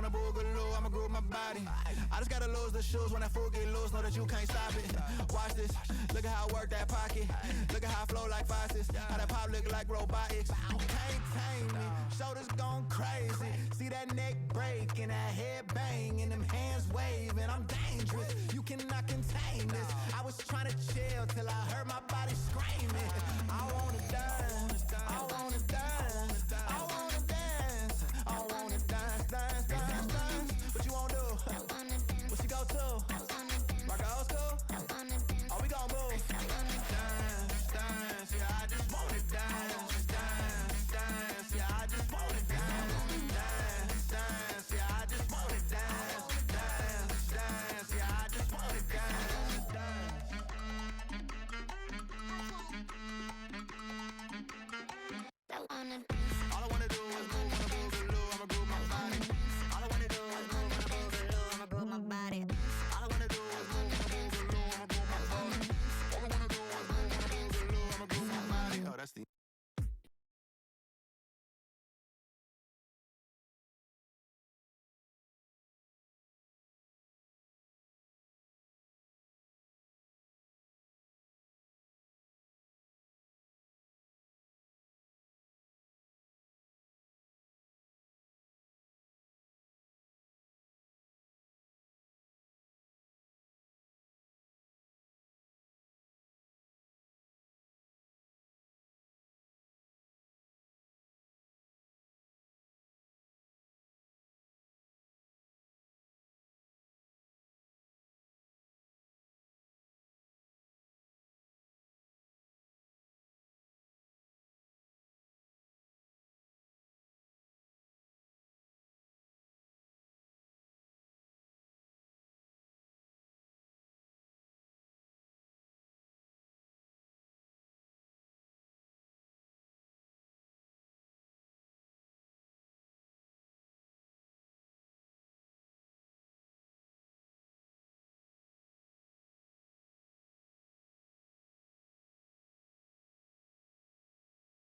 wanna boogaloo, I'ma groove my body. I just gotta lose the shoes when that fool get loose, know that you can't stop it. Watch this, look at how I work that pocket. Look at how I flow like faucets. How that pop look like robotics. You can't tame me, shoulders gone crazy. See that neck break and that head bang and them hands waving. I'm dangerous, you cannot contain this. I was trying to chill till I heard my body screaming. I wanna dance, I wanna